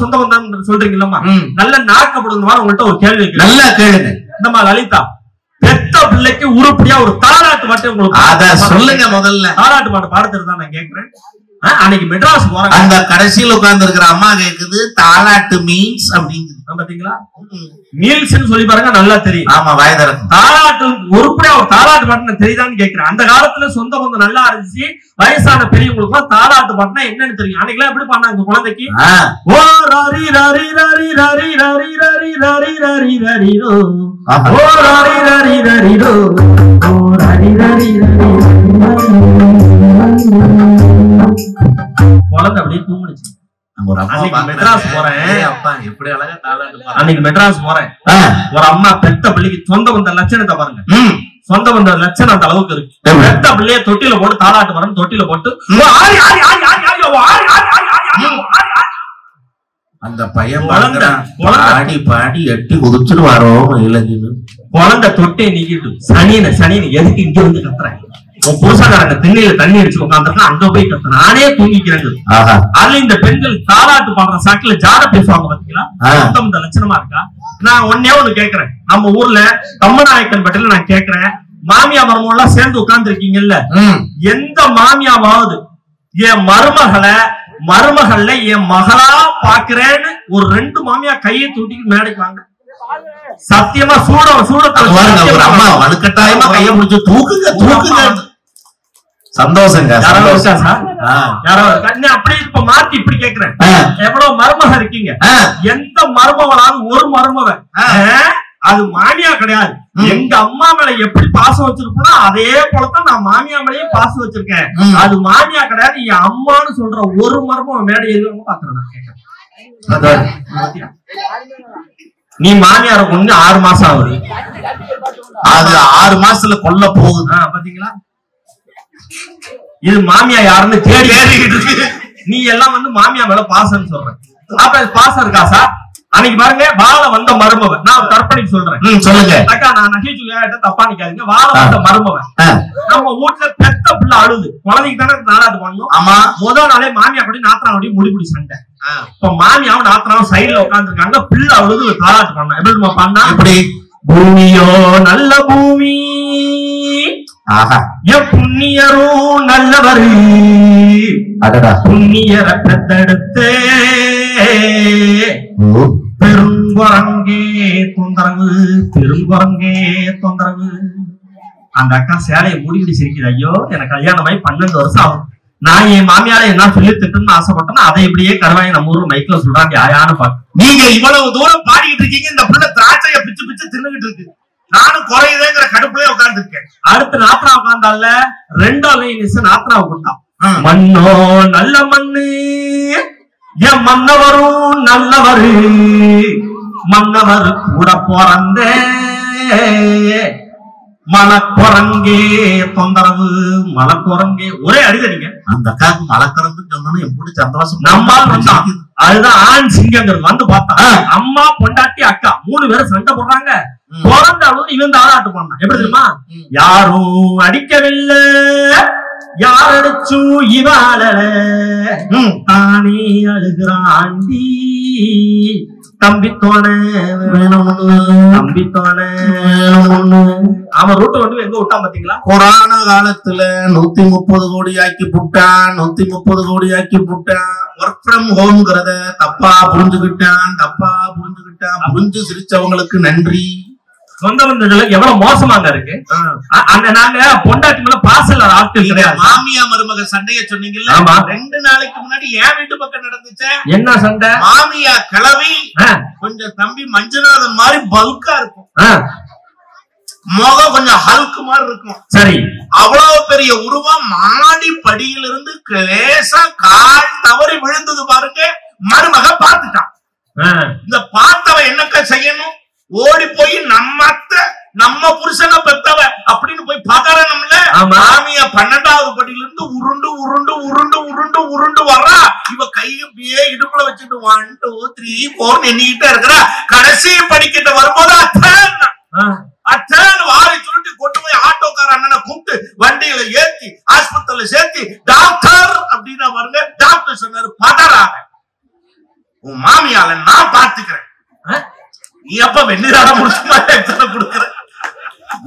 சொல்றீங்களா, நல்ல நாக்கப்படுங்க. உங்கள்கிட்ட ஒரு கேள்வி, நல்லா கேளுங்க. இந்தமா லலிதா, பெத்த பிள்ளைக்கு உருப்படியா ஒரு தாலாட்டு பாட்டு உங்களுக்கு சொல்லுங்க. முதல்ல தாலாட்டு பாட்டு பாடுறது தான் நான் கேட்கிறேன். அன்னைக்கு மெட்ராஸ் போறேன், அந்த கடைசியில் உட்கார்ந்து இருக்கிற அம்மா கேக்குது தாலாட்டு மீன்ஸ் அப்படிங்குது. பாத்தீங்களா, மீல்ஸ் சொல்லி பாருங்க, நல்லா தெரியும். ஆமா, வயதரம் தாலாட்டு உருப்படியா ஒரு தாலாட்டு பாட்டுன்னு தெரியுதான்னு கேட்கிறேன். அந்த காலத்துல சொந்த பந்தம் நல்லா இருந்துச்சு, வயசான பெரியவங்களுக்கு தாலாட்டு பாட்டுனா என்னன்னு தெரியும். அன்னைக்கு எப்படி பண்ணாங்க குழந்தைக்கு? ஓ ராரி ராரி ராரி ராரி ராரி ராரி ராரி ராரி ராரி ரோ, ஓ ராரி ராரி ராரி ரோ, ஓ ராரி ராரி ராரி. குழந்தை அப்படியே தூங்குச்சு. மெட்ராஸ் போறேன், அன்னைக்கு மெட்ராஸ் போறேன். ஒரு அம்மா பெத்த பிள்ளைக்கு சொந்த வந்த லட்சணத்தை பாருங்க, சொந்த வந்த லட்சணம் அந்த அளவுக்கு இருக்கு. பெத்த பிள்ளைய தொட்டில போட்டு தாலாட்டு வரணும், தொட்டில போட்டு அந்த பையன் பாடி பாடி எட்டி குதிச்சுட்டு வரோம். இளைஞன்னு குழந்தை தொட்டே நீக்கிட்டு சனியனை எதுக்கு இங்க வந்து கத்துறேன்? உன் புருஷக்காரங்க திண்ணையில தண்ணி அடிச்சு உட்காந்துருக்கா, அங்க போய் கத்து நானே தூங்கிக்கிறேங்க. அதுல இந்த பெண்கள் தாலாட்டு பாடுற சாக்குல ஜாட பேசுவாங்க பாத்தீங்களா, இந்த லட்சணமா இருக்கா? நான் ஒன்னே ஒண்ணு கேக்குறேன், நம்ம ஊர்ல கம்மநாயக்கன் பட்டியல நான் கேக்குறேன், மாமியா மருமகள் எல்லாம் சேர்ந்து உட்கார்ந்து இருக்கீங்கல்ல, எந்த மாமியாவது என் மருமகள்ல என் மகளா பாக்குறேன்னு ஒரு 2 மாமியா கையை தூட்டிட்டு மேடைக்கு வாங்க. சத்தியமா அம்மா வலுக்கட்டாயமா கைய முடிச்சு தூக்குங்க. சந்தோஷங்க. அப்படி இப்ப மாத்தி இப்படி கேக்குறேன், எவ்வளவு மருமக இருக்கீங்க, எந்த மருமகளாவது ஒரு மருமகன் அது மாமியா கிடையாது. எங்க அம்மா மேல எப்படி பாசம் வச்சிருக்கோம்னா அதே போலதான் நான் மாமியா மேலையும் பாசம் வச்சிருக்கேன். அது மாமியா கிடையாது, என் அம்மான்னு சொல்ற ஒரு மருமகன் மேடை எழுதுவங்க பாக்குறேன். நான் கேட்கிறேன், நீ மாமியார கொண்டு 6 மாசம் ஆகுது, அது 6 மாசத்துல கொல்ல போகுது பாத்தீங்களா? இது மாமியா யாருன்னு தேடிக்கிட்டு இருக்கு. நீ எல்லாம் வந்து மாமியா மேல பாசம்னு சொல்ற, அப்ப பாசம் இருக்கா சார்? அன்னைக்கு பாருங்க வாழ வந்த மருமவன், நான் கற்பனைக்கு சொல்றேன், சொல்லுங்க அக்கா, நான் நகைச்சுவையாட்ட தப்பா நிக்காதீங்க. வாழ வந்த மருமவன் நம்ம வீட்டுல பெத்த பிள்ளை அழுது, குழந்தைக்கு தானே நாளாட்டு பண்ணணும். ஆமா, முதல் நாளே மாமியா கூட நாத்தனாவுடைய முடிபிடி சண்டை. இப்ப மாமியாவும் நாத்தனாவும் சைடுல உட்கார்ந்து இருக்காங்க, பிள்ளை அழுது தாளாட்டு பண்ண எப்படி பண்ணா, எப்படி பூமியோ நல்ல பூமி, என் புண்ணியரும் நல்லவரு, புண்ணியரை பெத்தெடுத்தே பெருங்குரங்கே தொந்தரவு, பெருங்குரங்கே தொந்தரவு. அந்த அக்கா சேலையை மூடிக்கிட்டு சிரிக்குது, ஐயோ எனக்கு கல்யாணம் ஆகி 12 வருஷம் ஆகும், நான் என் மாமியால என்ன சொல்லி திட்டுன்னு ஆசைப்பட்டேன்னா அதை இப்படியே கருவாய் நம்ம ஊர் மைக்ல சொல்றாங்க. யாயான்னு பாக்க நீங்க இவ்வளவு தூரம் பாடிக்கிட்டு இருக்கீங்க, இந்த பிள்ளை திராட்சைய பிச்சு பிச்சு தின்னுகிட்டு இருக்கு, நானும் குறையுதேங்கிற கடுப்புலயே உட்கார்ந்து இருக்கேன். அடுத்து நாத்தனா உட்கார்ந்தால 2வது நிமிஷம் நாத்தனா உட்கார்ந்தான், மண்ணோ நல்ல மண்ணு, என் மன்னவரும் நல்லவரு, மன்னவர் கூட பிறந்த மலக்குரங்கே தொந்தரவு, மலக்குரங்கே ஒரே அடிதடிங்க. அந்த அக்காவுக்கு மலக்குரங்கு சொன்னோன்னு எப்படி சந்தோஷம். நம்மால் வந்தான், அதுதான் ஆண் சிங்கங்கிறது. வந்து பார்த்தா அம்மா பொண்டாட்டி அக்கா 3 பேரும் சண்டை போடுறாங்க. பிறந்த அளவு இவன் தாளாட்டு பண்ணான். எப்படி தெரியுமா, யாரும் அடிக்கவில்லை, யார் அடிச்சும் இவாள தானே அழுகிறாண்டி, தம்பித்தோன தம்பித்தோன. அவன் ரூட்டை வந்து எங்க விட்டான் பாத்தீங்களா? கொரோனா காலத்துல 130 கோடி ஆக்கி புட்டான், 130 கோடி ஆக்கி புட்டான். ஒர்க் ஃப்ரம் ஹோம்ங்கிறத தப்பா புரிஞ்சுக்கிட்டான், புரிஞ்சு சிரிச்சவங்களுக்கு நன்றி. சொந்த பந்தங்களுக்கு எவ்வளவு மோசமாங்க இருக்கு. நாங்க பொண்டாட்டி மேல பாசல் ஆட்கள் கிடையாது. மாமியா மருமக சண்டைய சொன்னீங்கல்ல, 2 நாளைக்கு முன்னாடி என் வீட்டு பக்கம் நடந்துச்சு. என்ன சண்டை? மாமியா கிளவி கொஞ்சம் தம்பி மஞ்சுநாதன் மாதிரி பல்கா இருக்கும், முகம் கொஞ்சம் ஹல்க் மாதிரி இருக்கும். சரி, அவ்வளவு பெரிய உருவம் மாடி படியிலிருந்து லேசா கால் தவறி விழுந்தது பாருங்க. மருமக பார்த்துட்டான். இந்த பார்த்தவ என்னக்கா செய்யணும்? ஓடி போய் நம்ம புருஷனை பெத்தவ அப்படின்னு போய் பதறணும்ல. மாமியா 12வது படியிலிருந்து உருண்டு உருண்டு உருண்டு உருண்டு உருண்டு வர்றா. இவ கையே இடுப்புல வச்சுட்டு 1 2 3 4 எண்ணிக்கிட்டே இருக்கிறா. கடைசி படிக்கிட்ட வரும்போது அச்சான் வாரி சுருட்டி கொண்டு போய் ஆட்டோக்கார அண்ணனை கூப்பிட்டு வண்டியில ஏத்தி ஆஸ்பத்திரியில சேர்த்தி டாக்டர் அப்படின்னா பாருங்க. டாக்டர் சொன்னாரு, பதறாங்க, உன் மாமியால நான் பாத்துக்கிறேன், நீ அப்ப வெண்ணிராட முடிச்சு கொடுக்குற,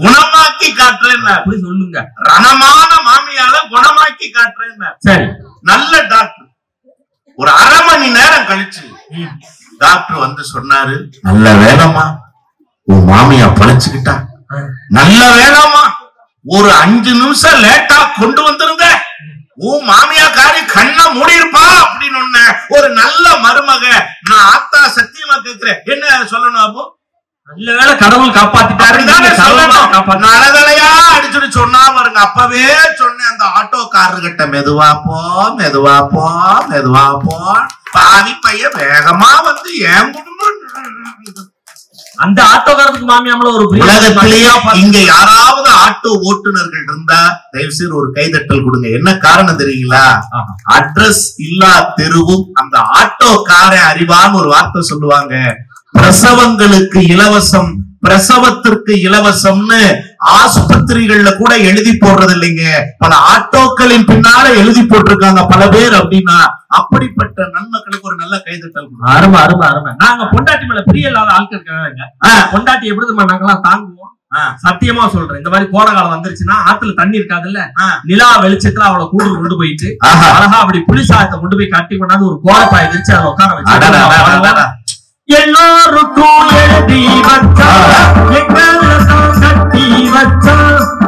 குணமாக்கி காட்டுறேன் அப்படி சொல்லுங்க. ரணமான மாமியால குணமாக்கி காட்டுறேன். சரி, நல்ல டாக்டர். ஒரு 1/2 மணி நேரம் கழிச்சு டாக்டர் வந்து சொன்னாரு, நல்ல வேலைமா உன் மாமியா பழச்சுக்கிட்டா, நல்ல வேலைமா ஒரு 5 நிமிஷம் லேட்டா கொண்டு வந்திருந்த உன் மாமியா காரி கண்ணை மூடி இருப்பா அப்படின்னு ஒரு நல்ல மருமக. நான் ஆத்தா சத்தியமா கேட்கிறேன், என்ன சொல்லணும்? அப்போ நல்ல வேலை கடவுள் காப்பாத்திட்டாரு. நலதலையா அடிச்சுட்டு சொன்னா பாருங்க. அப்பவே சொன்னேன் அந்த ஆட்டோக்காரர்கிட்ட, மெதுவா போ மெதுவா போ மெதுவா போ, பாவி பையன் வேகமா வந்து என் குடும்பம். அந்த ஆட்டோக்காரத்துக்கு மாமியாமல ஒரு உலகத்திலேயே இங்க யாராவது ஆட்டோ ஓட்டுநர்கள் இருந்தா தயவு செய்து ஒரு கைதட்டல் கொடுங்க. என்ன காரணம் தெரியுங்களா? அட்ரஸ் இல்லா தெருவும் அந்த ஆட்டோக்கார அறிவான்னு ஒரு வார்த்தை சொல்லுவாங்க. பிரசவங்களுக்கு இலவசம், பிரசவத்திற்கு இலவசம்னு ஆஸ்பத்திரிகள்ல கூட எழுதி போடுறது இல்லைங்க, பல ஆட்டோக்களின் பின்னால எழுதி போட்டிருக்காங்க பல பேர். அப்படின்னா அப்படிப்பட்ட நன்மக்களுக்கு ஒரு நல்ல கைதட்டல். அருமை அருமை அருமை. நாங்க பொண்டாட்டி மேல பிரிய இல்லாத ஆட்கள் இருக்காங்க. பொண்டாட்டி எப்படி நாங்கெல்லாம் தாங்குவோம். சத்தியமா சொல்றேன், இந்த மாதிரி கோடை காலம் வந்துருச்சுன்னா ஆத்துல தண்ணி இருக்காதுல்ல, நிலா வெளிச்சத்துல அவளை கூட்டு கொண்டு போயிட்டு அழகா அப்படி புளிசாதத்தை கொண்டு போய் கட்டி கொண்டாந்து ஒரு கோடைப்பாயை விரிச்சு அதை உட்கார வச்சு எல்லாருக்கும் எழுதி வச்சா கட்டி வச்சா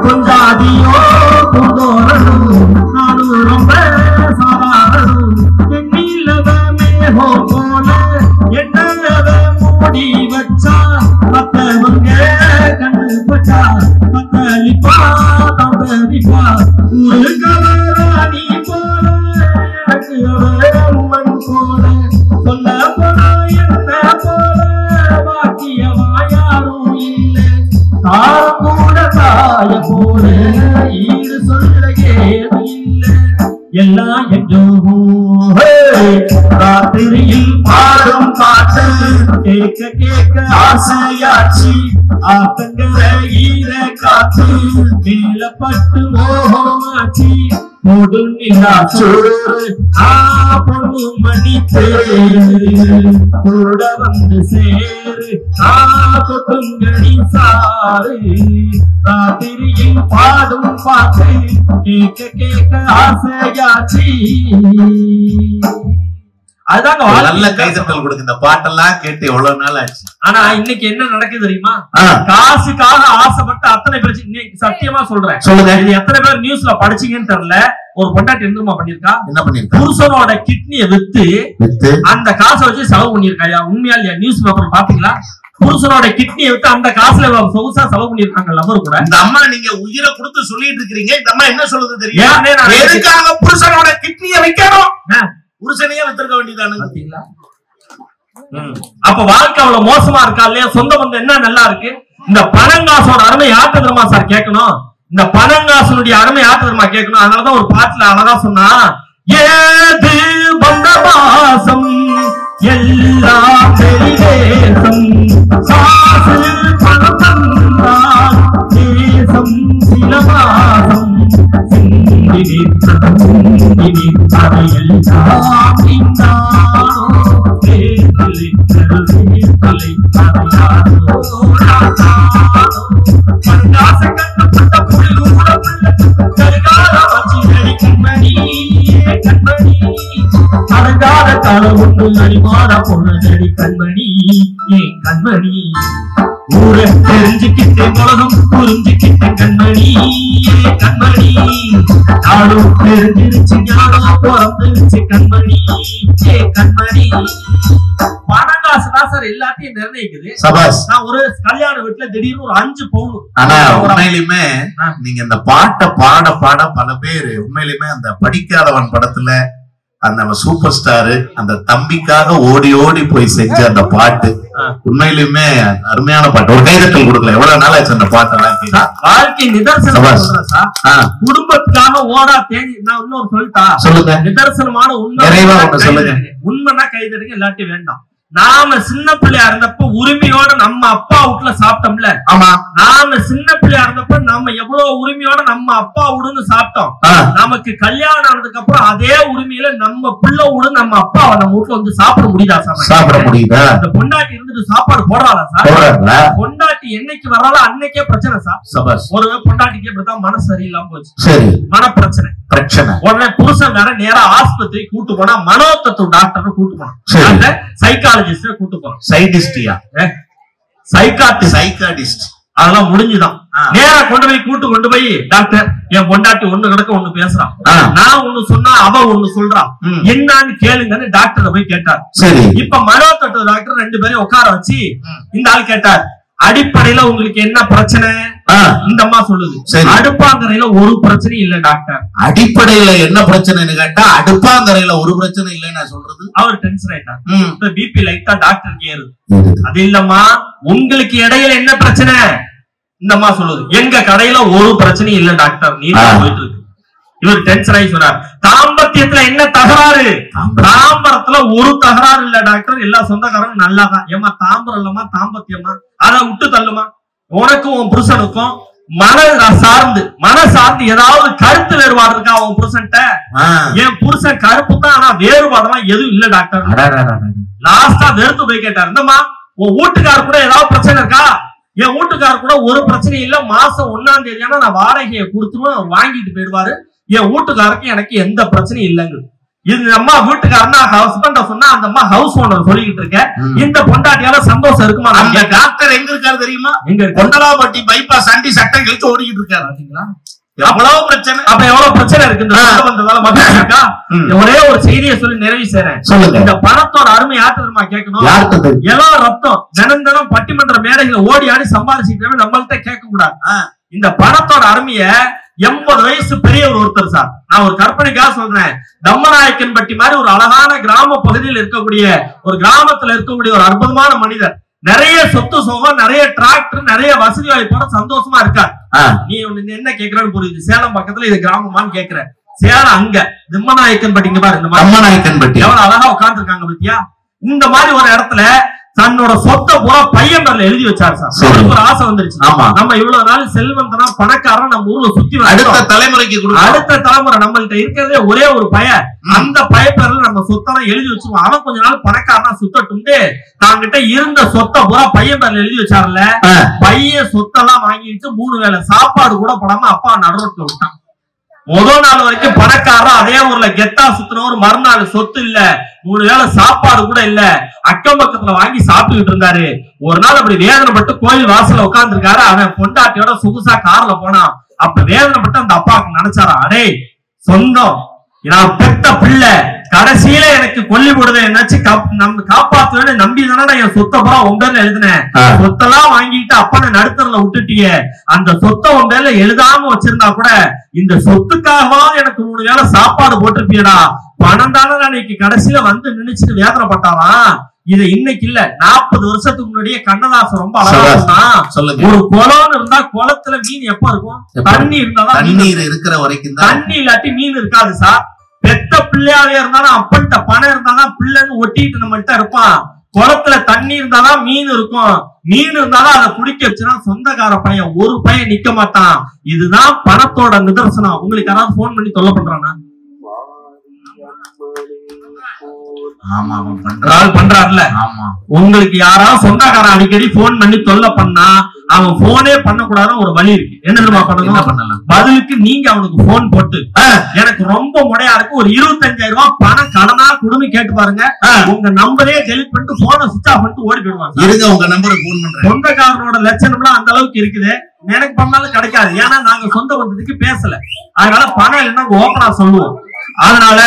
கொஞ்சாதியோ கொண்டோரணும் நானும் ரொம்ப சாதாரணம் எண்ணிலவமேகோ போல என்னவ மூடி வச்சா மத்தவங்க கண்ணு பச்சா மத்தளிப்பா தந்தரிப்பா ஒரு கவராணி போல எனக்கு அவன் போல சொல்ல போனா என்ன போல பாக்கியமா யாரும் இல்லை தாரம் கூட தாய போல ஈடு சொல்ல ஏது இல்லை எல்லாம் எங்கும் ராத்திரியில் பாடும் பாட்டு கேட்க கேட்க ஆசையாச்சு ஆத்தங்கர ஈர காத்து மேல பட்டு மோகமாச்சு மூடு நிலா சோறு பொண்ணு மணி தேரு கூட வந்து சேரு கொட்டுங்கடி சாரு ராத்திரியில் பாடும் பாட்டு கேட்க கேட்க ஆசையாச்சு. அதுதாங்க நல்ல கைதட்டல் கொடுக்கு. இந்த பாட்டெல்லாம் கேட்டு எவ்வளவு நாள் ஆச்சு. ஆனா இன்னைக்கு என்ன நடக்குது தெரியுமா? காசுக்காக ஆசைப்பட்டு அத்தனை பிரச்சனை. சத்தியமா சொல்றேன், சொல்லுங்க, இது எத்தனை பேர் நியூஸ்ல படிச்சீங்கன்னு தெரியல. ஒரு பொண்டாட்டி என்னமா பண்ணிருக்கா, என்ன பண்ணிருக்கா, புருஷனோட கிட்னியை வித்து அந்த காசை வச்சு செலவு பண்ணிருக்காயா? உண்மையா இல்லையா? நியூஸ் பேப்பர் பாத்தீங்களா? புருஷனோட கிட்னியை விட்டு அந்த காசுல சொகுசா செலவு பண்ணிருக்காங்க லவர் கூட. இந்த அம்மா நீங்க உயிரை கொடுத்து சொல்லிட்டு இருக்கீங்க, இந்த அம்மா என்ன சொல்லுது தெரியும்? எதுக்காக புருஷனோட கிட்னியை விற்கணும்? புருஷனையே வித்திருக்க வேண்டியதானு. அப்ப வாழ்க்கை அவ்வளவு மோசமா இருக்கா இல்லையா? சொந்த பந்தம் என்ன நல்லா இருக்கு? இந்த பணங்காசோட அருமை யாருக்கு தெரியுமா சார் கேட்கணும்? இந்த பணங்காசனுடைய அருமை யாருக்கு தெரியுமா கேட்கணும்? அதனாலதான் ஒரு பாட்டுல அழகா சொன்னா, ஏது பந்தவாசம் எல்லாம் தேசம் காசு பணம் தந்தால் தேசம் சிலவாசம் அடங்காத காலம் ஒன்று அடிமாறா பொண்ணடி கண்மணி ஏன் கண்மணி ஊரை தெரிஞ்சுக்கிட்டே உலகம் புரிஞ்சுக்கிட்டேன் கண்மணி கண்மணி நாடும் தெரிஞ்சிருச்சு ஞானம் பிறந்துருச்சு கண்மணி ஏ கண்மணி. பணங்காசுதான் சார் எல்லாத்தையும் நிர்ணயிக்குது. நான் ஒரு கல்யாண வீட்டுல திடீர்னு ஒரு 5 பவுன். ஆனா உண்மையிலுமே நீங்க இந்த பாட்டை பாட பாட பல பேரு உண்மையிலுமே அந்த படிக்காதவன் படத்துல அந்த சூப்பர் ஸ்டாரு அந்த தம்பிக்காக ஓடி ஓடி போய் செஞ்ச அந்த பாட்டு உண்மையிலுமே அருமையான பாட்டு. ஒரு கைதட்டல் கொடுக்கல. எவ்வளவு நாள் ஆச்சு அந்த பாட்டெல்லாம்? வாழ்க்கை நிதர்சனம் குடும்பத்துக்காக ஓடா தேடி. நான் இன்னொரு சொல்லிட்டா சொல்லுங்க. நிதர்சனமான உண்மை சொல்லுங்க. உண்மைன்னா கைதட்டுங்க, இல்லாட்டி வேண்டாம். நாம சின்ன பிள்ளையா இருந்தப்ப உரிமையோட நம்ம அப்பா வீட்டுல சாப்பிட்டோம்ல. ஆமா, நாம சின்ன பிள்ளையா இருந்தப்ப நம்ம எவ்வளவு உரிமையோட நம்ம அப்பா வீடுன்னு சாப்பிட்டோம். நமக்கு கல்யாணம் ஆனதுக்கு அப்புறம் அதே உரிமையில நம்ம பிள்ளை வீடு நம்ம அப்பா நம்ம வீட்டுல வந்து சாப்பிட முடியுதா சார்? சாப்பிட முடியுதா? இந்த பொண்டாட்டி இருந்துட்டு சாப்பாடு போடுறாளா சார்? பொண்டாட்டி என்னைக்கு வராளோ அன்னைக்கே பிரச்சனை சார். ஒரு பொண்டாட்டிக்கு இப்படித்தான் மனசு சரியில்லாம போச்சு, மனப்பிரச்சனை பிரச்சனை. உடனே புருஷன் வேற நேரா ஆஸ்பத்திரி கூட்டு போனா மனோதத்துவ டாக்டர் கூட்டு போனோம், சைக்காலஜிஸ்ட் கூட்டு போனோம். சைடிஸ்டியா சைக்காட்டிஸ்ட் அதெல்லாம் முடிஞ்சுதான். நேரா கொண்டு போய் டாக்டர் என் பொண்டாட்டி ஒண்ணு கிடக்க ஒண்ணு பேசுறான், நான் ஒண்ணு சொன்னா அவ ஒண்ணு சொல்றான், என்னன்னு கேளுங்கன்னு டாக்டர் போய் கேட்டார். இப்ப மனோதத்துவ டாக்டர் 2 பேரையும் உட்கார வச்சு இந்த ஆள் கேட்டார், அடிப்படையில உங்களுக்கு என்ன பிரச்சனை? இந்த அம்மா சொல்லுது, அடுப்பாங்கரையில ஒரு பிரச்சனை இல்ல டாக்டர். அடிப்படையில என்ன பிரச்சனைன்னு கேட்டா அடுப்பாங்கரையில ஒரு பிரச்சனை இல்லைன்னு சொல்றது. அவர் டென்ஷன் ஆயிட்டார். பிபி லைட்டா டாக்டருக்கு ஏறுது. அது இல்லம்மா, உங்களுக்கு இடையில என்ன பிரச்சனை? இந்த அம்மா சொல்லுது, எங்க கடையில ஒரு பிரச்சனையும் இல்ல டாக்டர், நீ போயிட்டு இருக்கு. இவர் டென்ஷன் ஆகி சொன்னார், தாம்பத்தியத்துல என்ன தகராறு? தாம்பரத்துல ஒரு தகராறு இல்ல டாக்டர், எல்லா சொந்தக்காரங்க நல்லாதான். ஏமா தாம்பரம் இல்லமா தாம்பத்தியமா, அதை விட்டு தள்ளுமா. உனக்கும் உன் புருஷனுக்கும் மன சார்ந்து ஏதாவது கருத்து வேறுபாடு இருக்கா உன் புருஷன்ட்ட? என் புருஷன் கருப்பு தான், ஆனா வேறுபாடுலாம் எதுவும் இல்ல டாக்டர். லாஸ்டா வெறுத்து போய் கேட்டார், இந்தமா உன் வீட்டுக்காரர் கூட ஏதாவது பிரச்சனை இருக்கா? என் வீட்டுக்காரர் கூட ஒரு பிரச்சனையும் இல்ல, மாசம் 1ஆம் தேதி ஆனா நான் வாடகையை கொடுத்துருவேன், வாங்கிட்டு போயிடுவாரு. என் வீட்டுக்காரருக்கு எனக்கு எந்த பிரச்சனையும் இல்லைங்க. இது அம்மா வீட்டுக்காரனா ஹஸ்பண்ட சொன்னா அந்த அம்மா ஹவுஸ் ஓனர் சொல்லிக்கிட்டு இருக்க. இந்த பொண்டாட்டியால சந்தோஷம் இருக்குமா? அந்த டாக்டர் எங்க இருக்காரு தெரியுமா? எங்க கொண்டலாப்பட்டி பைபாஸ் ஆண்டி சட்டம் கழிச்சு ஓடிக்கிட்டு இருக்காரு. பாத்தீங்களா எவ்வளவு பிரச்சனை? அப்ப எவ்வளவு பிரச்சனை இருக்கு இந்த வந்ததால மகிழ்ச்சி இருக்கா? ஒரே ஒரு செய்தியை சொல்லி நிறைவு செய்றேன். இந்த பணத்தோட அருமை யார்கிட்ட தெரியுமா கேட்கணும்? எல்லாம் ரத்தம் தினம் தினம் பட்டிமன்ற மேடைகளை ஓடி ஆடி சம்பாதிச்சுட்டு நம்மள்கிட்ட கேட்க கூடாது. இந்த பணத்தோட அருமைய 80 வயசு பெரியவர் ஒருத்தர் சார், நான் ஒரு கற்பனைக்காக சொல்றேன், தம்மநாயக்கன் பட்டி மாதிரி ஒரு அழகான கிராம பகுதியில் இருக்கக்கூடிய ஒரு கிராமத்துல இருக்கக்கூடிய ஒரு அற்புதமான மனிதர், நிறைய சொத்து சுகம், நிறைய டிராக்டர், நிறைய வசதி வாய்ப்போட சந்தோஷமா இருக்கார். நீ என்ன கேக்குறன்னு புரியுது, சேலம் பக்கத்துல இது கிராமமான்னு கேக்குற. சேலம் அங்க தம்மநாயக்கன் பட்டிங்க பாரு, இந்த தம்மநாயக்கன் பட்டி எவ்வளவு அழகா உட்கார்ந்து இருக்காங்க பத்தியா. இந்த மாதிரி ஒரு இடத்துல தன்னோட சொத்தை பூரா பையன் பேர்ல எழுதி வச்சாரு சார். ஒரு ஆசை வந்துருச்சு, நம்ம இவ்வளவு நாள் செல்வந்தனா பணக்காரன் நம்ம ஊர்ல சுத்தி அடுத்த தலைமுறை நம்மள்ட்ட இருக்கிறதே ஒரே ஒரு பையன், அந்த பைய பேர்ல நம்ம சொத்தெல்லாம் எழுதி வச்சிருவோம். அவன் கொஞ்ச நாள் பணக்காரனா சுத்தட்டும்ட்டு தாங்கிட்ட இருந்த சொத்தை பூரா பையன் பேர்ல எழுதி வச்சாருல. பையன் சொத்தெல்லாம் வாங்கிட்டு 3 வேளை சாப்பாடு கூட போடாம அப்பா நடுரோட்ல விட்டான். முதல் நாள் வரைக்கும் பணக்காரன் அதே ஊர்ல கெத்தா சுத்தினவர், மறுநாள் சொத்து இல்ல, 3 வேளை சாப்பாடு கூட இல்ல, அக்கம் பக்கத்துல வாங்கி சாப்பிட்டுக்கிட்டு இருந்தாரு. ஒரு நாள் அப்படி வேதனைப்பட்டு கோயில் வாசல்ல உட்கார்ந்து இருக்காரு. அவன் பொண்டாட்டியோட சொகுசா கார்ல போனான். அப்ப வேதனைப்பட்டு அந்த அப்பாவுக்கு நினைச்சாரா, அடே சொந்தம் நான் பெத்த பிள்ளை கடைசியில எனக்கு கொல்லி போடுத என்னாச்சும் நம்ம காப்பாத்துவேன்னு நம்பி தானே என் சொத்தை பூரா உன் பேர்ல எழுதினேன். சொத்தெல்லாம் வாங்கிட்டு அப்பனை நடுத்தரல விட்டுட்டிய, அந்த சொத்தை உன் பேர்ல எழுதாம வச்சிருந்தா கூட இந்த சொத்துக்காகவா எனக்கு 3 வேளை சாப்பாடு போட்டிருப்பியடா. பணம் தானே அன்னைக்கு கடைசியில வந்து நினைச்சிட்டு வேதனைப்பட்டாராம். இது இன்னைக்கு இல்ல, 40 வருஷத்துக்கு முன்னாடியே கண்ணதாசன் ரொம்ப அழகா சொன்னான். ஒரு குளம்னு இருந்தா குளத்துல மீன் எப்ப இருக்கும்? தண்ணி இருந்தாதான், தண்ணீர் இருக்கிற வரைக்கும் தண்ணி இல்லாட்டி மீன் இருக்காது சார். பெத்த பிள்ளையாவே இருந்தாலும் அப்பன்ட்ட பணம் இருந்தாதான் பிள்ளைன்னு ஒட்டிட்டு நம்மள்கிட்ட இருப்பான். குளத்துல தண்ணி இருந்தாதான் மீன் இருக்கும், மீன் இருந்தாலும் அதை குடிக்க வச்சுனா சொந்தக்கார பையன் ஒரு பையன் நிக்க மாட்டான். இதுதான் பணத்தோட நிதர்சனம். உங்களுக்கு யாராவது போன் பண்ணி தொல்லை பண்றானா? பண்றாருல. உங்களுக்கு யாராவது சொந்தக்காரன் அடிக்கடி போன் பண்ணி தொல்லை பண்ணா அவன் போனே பண்ணக்கூடாதுன்னு ஒரு வழி இருக்கு. என்ன தெரியுமா பண்ணணும்? பதிலுக்கு நீங்க அவனுக்கு போன் போட்டு, எனக்கு ரொம்ப முடையா இருக்கு, ஒரு 25,000 ரூபாய் பணம் கடனா குடும்பி கேட்டு பாருங்க, உங்க நம்பரே டெலிட் பண்ணிட்டு போனை சுவிட்ச் ஆஃப் பண்ணிட்டு ஓடி போயிடுவாங்க. உங்க நம்பருக்கு போன் பண்றேன். சொந்தக்காரனோட லட்சணம்லாம் அந்த அளவுக்கு இருக்குது. எனக்கு பண்ணாலும் கிடைக்காது, ஏன்னா நாங்க சொந்த பந்தத்துக்கு பேசல. அதனால பணம் இல்லைன்னா ஓப்பனா சொல்லுவோம். அதனால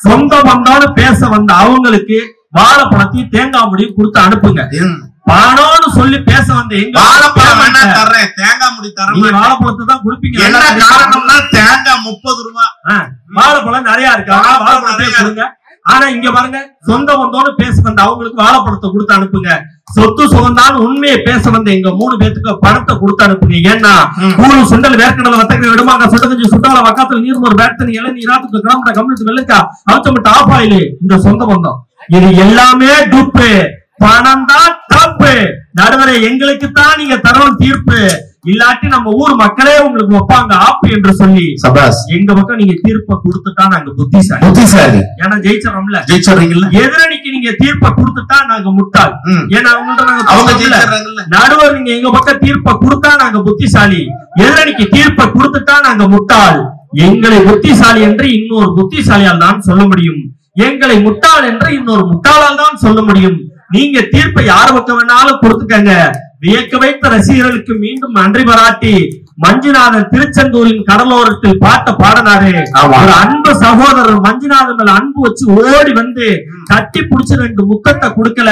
சொந்த பந்தோடு பேச வந்த அவங்களுக்கு வாழைப்பழத்தையும் தேங்காய் முடியும் கொடுத்து அனுப்புங்க. பணம்னு சொல்லி பேச வந்த எங்க வாழைப்பழம் தர்றேன், தேங்காய் முடி தரேன், வாழைப்பழத்தை தான் கொடுப்பீங்க. என்ன காரணம்னா தேங்காய் 30 ரூபாய், வாழைப்பழம் நிறைய இருக்கு, வாழைப்பழத்தையும் கொடுங்க. ஆனா இங்க பாருங்க, சொந்த பந்தோடு பேச வந்த அவங்களுக்கு வாழைப்பழத்தை கொடுத்து அனுப்புங்க. சொத்து சுகந்தான் உண்மையை பேச வந்த எங்க 3 பேத்துக்கு பணத்தை கொடுத்து அனுப்புங்க. ஏன்னா கூழு சுண்டல் வேர்க்கடலை வத்தக்க விடுமாங்க சுட்டகஞ்சி சுட்டால வக்காத்துல நீர்மோர் பேட்டனி இளநீராத்துக்கு கிராம கம்யூனிட்டி வெள்ளக்கா அவச்சமிட்டு ஆப்பாயிலே இந்த சொந்த பந்தம் இது எல்லாமே டூப்பு. பணம் தான் தப்பு. நடுவரை எங்களுக்கு தான் நீங்க தரணும் தீர்ப்பு, இல்லாட்டி நம்ம ஊர் மக்களே உங்களுக்கு வைப்பாங்க ஆப்பு என்று சொல்லி எங்க பக்கம் நீங்க தீர்ப்பை கொடுத்துட்டா நாங்க புத்திசாலி. ஏன்னா ஜெயிச்சோம்ல, எதிரணிக்கு நீங்க தீர்ப்பை கொடுத்துட்டா நாங்க முட்டாள். ஏன்னா நடுவர் நீங்க எங்க பக்கம் தீர்ப்பை கொடுத்தா நாங்க புத்திசாலி, எதிரணிக்கு தீர்ப்பை கொடுத்துட்டா நாங்க முட்டாள். எங்களை புத்திசாலி என்று இன்னொரு புத்திசாலியால் தான் சொல்ல முடியும், எங்களை முட்டாள் என்று இன்னொரு முட்டாளால் தான் சொல்ல முடியும். நீங்க தீர்ப்பை யார் பக்கம் வேணாலும் கொடுத்துக்கங்க. வியக்க வைத்த ரசிகர்களுக்கு மீண்டும் நன்றி பாராட்டி மஞ்சுநாதன் திருச்செந்தூரின் கடலோரத்தில் பாட்ட பாடினாரு. ஒரு அன்பு சகோதரர் மஞ்சுநாதன் மேல அன்பு வச்சு ஓடி வந்து கட்டி புடிச்சு 2 முத்தத்தை கொடுக்கல,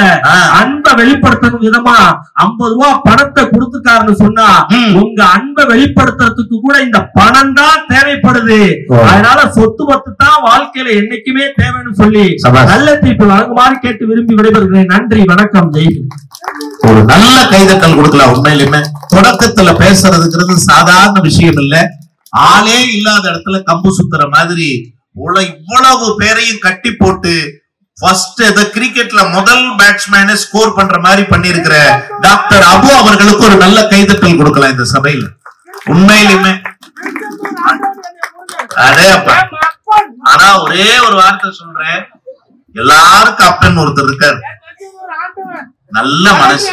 அன்பை வெளிப்படுத்தணும் விதமா 50 ரூபாய் பணத்தை கொடுத்துக்காருன்னு சொன்னா உங்க அன்பை வெளிப்படுத்துறதுக்கு கூட இந்த பணம் தான் தேவைப்படுது. அதனால சொத்து பத்து தான் வாழ்க்கையில என்னைக்குமே தேவைன்னு சொல்லி நல்ல தீர்ப்பு வழங்குமாறு கேட்டு விரும்பி விடைபெறுகிறேன். நன்றி, வணக்கம், ஜெய்ஹிந்த். ஒரு நல்ல கைதட்டல் கொடுக்கலாம். உண்மையிலுமே தொடக்கத்துல பேசுறதுங்கிறது சாதாரண விஷயம் இல்ல. ஆளே இல்லாத இடத்துல கம்பு சுத்துற மாதிரி இவ்வளவு பேரையும் கட்டி போட்டு ஃபர்ஸ்ட் கிரிக்கெட்ல முதல் பேட்ஸ்மேனை ஸ்கோர் பண்ற மாதிரி பண்ணிருக்கிற டாக்டர் அபு அவர்களுக்கு ஒரு நல்ல கைதட்டல் கொடுக்கலாம் இந்த சபையில. உண்மையிலுமே அடேப்பா. ஆனா ஒரே ஒரு வார்த்தை சொல்றேன், எல்லாருக்கும் அப்பன் ஒருத்தர் இருக்காரு, நல்ல மனசு.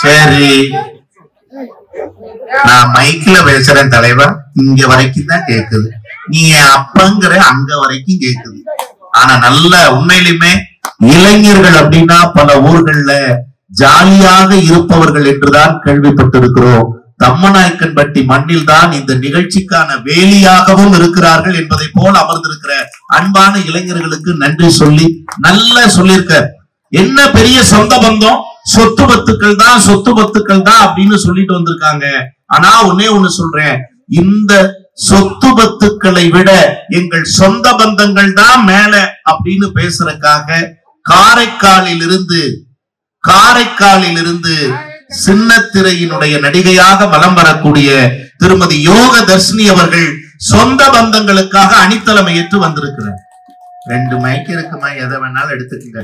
சரி, நான் மைக்ல பேசுறேன் தலைவர், இங்க வரைக்கும் தான் கேக்குது, நீ அப்பங்கிற அங்க வரைக்கும் கேக்குது. ஆனா நல்ல உண்மையிலுமே இளைஞர்கள் அப்படின்னா பல ஊர்கள்ல ஜாலியாக இருப்பவர்கள் என்றுதான் கேள்விப்பட்டிருக்கிறோம். தம்மநாயக்கன்பட்டி மண்ணில் தான் இந்த நிகழ்ச்சிக்கான வேலியாகவும் இருக்கிறார்கள் என்பதை போல் அமர்ந்திருக்கிற அன்பான இளைஞர்களுக்கு நன்றி சொல்லி நல்ல சொல்லியிருக்க. என்ன பெரிய சொந்த பந்தம், சொத்து பத்துக்கள் தான், சொத்து பத்துக்கள் தான் அப்படின்னு சொல்லிட்டு வந்திருக்காங்க. ஆனா ஒன்னே ஒண்ணு சொல்றேன், இந்த சொத்து பத்துக்களை விட எங்கள் சொந்த பந்தங்கள் தான் மேல அப்படின்னு பேசுறதுக்காக காரைக்காலில் இருந்து சின்னத்திரையினுடைய நடிகையாக வலம் வரக்கூடிய திருமதி யோக தர்ஷினி அவர்கள் சொந்த பந்தங்களுக்காக அணித்தலைமை ஏற்று வந்திருக்கிறார். 2 மைக் இருக்குமா, எதை வேணாலும் எடுத்துக்கங்க.